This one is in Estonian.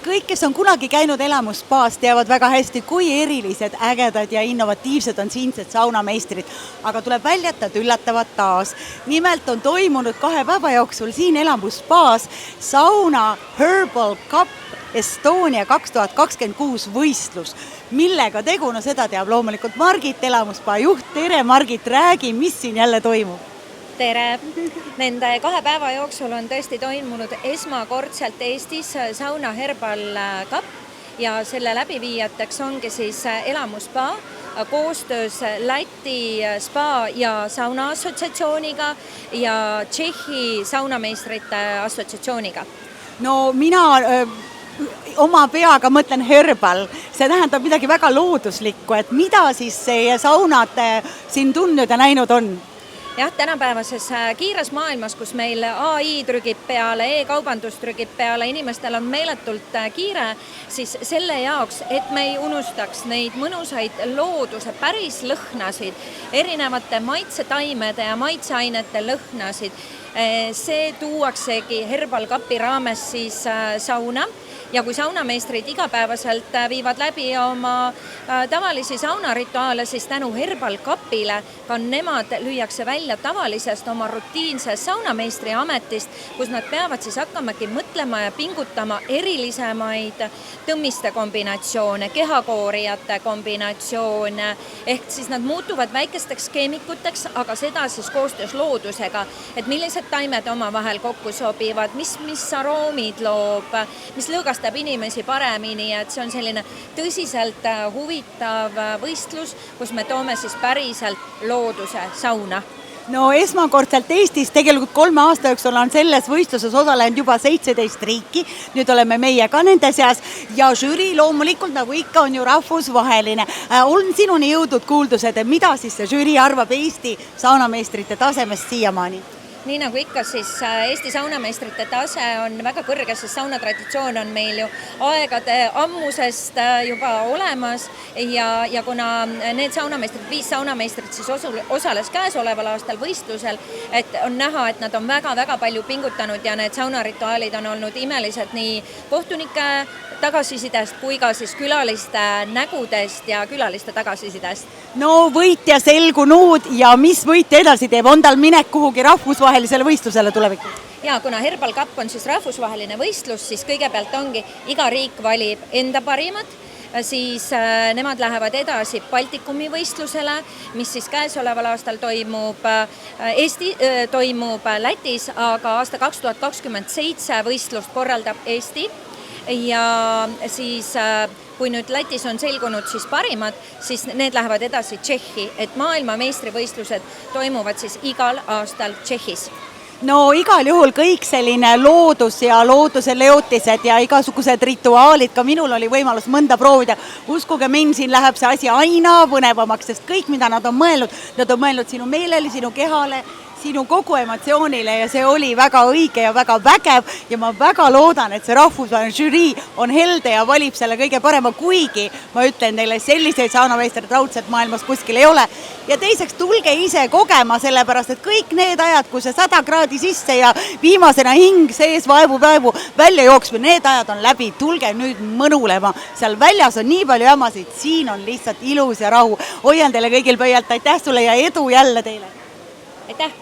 Kõik, kes on kunagi käinud elamusspaas, teavad väga hästi, kui erilised, ägedad ja innovatiivsed on siinsed saunameistrid. Aga tuleb välja, et nad üllatavad taas. Nimelt on toimunud 2 päeva jooksul siin elamusspaas sauna Herbal Cup Estonia 2026 võistlus. Millega tegu? No seda teab loomulikult Margit, elamusspa juht. Tere Margit, räägi, mis siin jälle toimub? Tere! Nende 2 päeva jooksul on tõesti toimunud esmakordselt Eestis sauna Herbal Cup ja selle läbiviijateks ongi siis elamusspa koostöös Läti spa ja sauna assotsiatsiooniga ja Tšehhi saunameistrite assotsiatsiooniga. No mina oma peaga mõtlen herbal, see tähendab midagi väga looduslikku, et mida siis see saunad siin tundnud ja näinud on? Jah, tänapäevases kiires maailmas, kus meil AI trügib peale, e-kaubandus trügib peale, inimestel on meeletult kiire, siis selle jaoks, et me ei unustaks neid mõnusaid looduse päris lõhnasid, erinevate maitsetaimede ja maitseainete lõhnasid, see tuuaksegi Herbal Cupi raames siis sauna. Ja kui saunameistrid igapäevaselt viivad läbi oma tavalisi saunarituaale, siis tänu Herbal Cupile ka nemad lüüakse välja tavalisest oma rutiinsest saunameistri ametist, kus nad peavad siis hakkamagi mõtlema ja pingutama erilisemaid tõmmiste kombinatsioone, kehakoorijate kombinatsioone, ehk siis nad muutuvad väikesteks keemikuteks, aga seda siis koostöös loodusega, et millised taimed omavahel kokku sobivad, mis aroomid loob, mis lõõgastab inimesi paremini, et see on selline tõsiselt huvitav võistlus, kus me toome siis päriselt looduse sauna. No esmakordselt Eestis tegelikult 3 aasta jooksul on selles võistluses osalenud juba 17 riiki, nüüd oleme meie ka nende seas ja žürii loomulikult nagu ikka on ju rahvusvaheline. On sinuni jõudnud kuuldused, mida siis see žürii arvab Eesti saunameistrite tasemest siiamaani? Nii nagu ikka, siis Eesti saunameistrite tase on väga kõrge, sest saunatraditsioon on meil ju aegade ammusest juba olemas ja kuna need saunameistrid, 5 saunameistrit siis osales käesoleval aastal võistlusel, et on näha, et nad on väga-väga palju pingutanud ja need saunarituaalid on olnud imelised nii kohtunike tagasisidest kui ka siis külaliste nägudest ja külaliste tagasisidest. No võitja selgunud ja mis võitja edasi teeb? On tal minek kuhugi rahvusvahelisele võistlusele tulevikus? Ja kuna Herbal Cup on siis rahvusvaheline võistlus, siis kõigepealt ongi, iga riik valib enda parimad, siis nemad lähevad edasi Baltikumi võistlusele, mis siis käesoleval aastal toimub Lätis, aga aasta 2027 võistlust korraldab Eesti ja siis kui nüüd Lätis on selgunud siis parimad, siis need lähevad edasi Tšehhi, et maailma meistrivõistlused toimuvad siis igal aastal Tšehhis. No igal juhul kõik selline loodus ja looduse leotised ja igasugused rituaalid, ka minul oli võimalus mõnda proovida. Uskuge mind, siin läheb see asi aina põnevamaks, sest kõik, mida nad on mõelnud sinu meelele, sinu kehale, sinu kogu emotsioonile ja see oli väga õige ja väga vägev ja ma väga loodan, et see rahvusvaheline žürii on helde ja valib selle kõige parema, kuigi ma ütlen teile, selliseid saunameistreid raudselt maailmas kuskil ei ole. Ja teiseks tulge ise kogema, sellepärast, et kõik need ajad, kui see 100 kraadi sisse ja viimasena hing sees vaevu välja jooksme, need ajad on läbi, tulge nüüd mõnulema. Seal väljas on nii palju jamasid, siin on lihtsalt ilus ja rahu. Hoian teile kõigil pöialt, aitäh sulle ja edu jälle teile! Aitäh!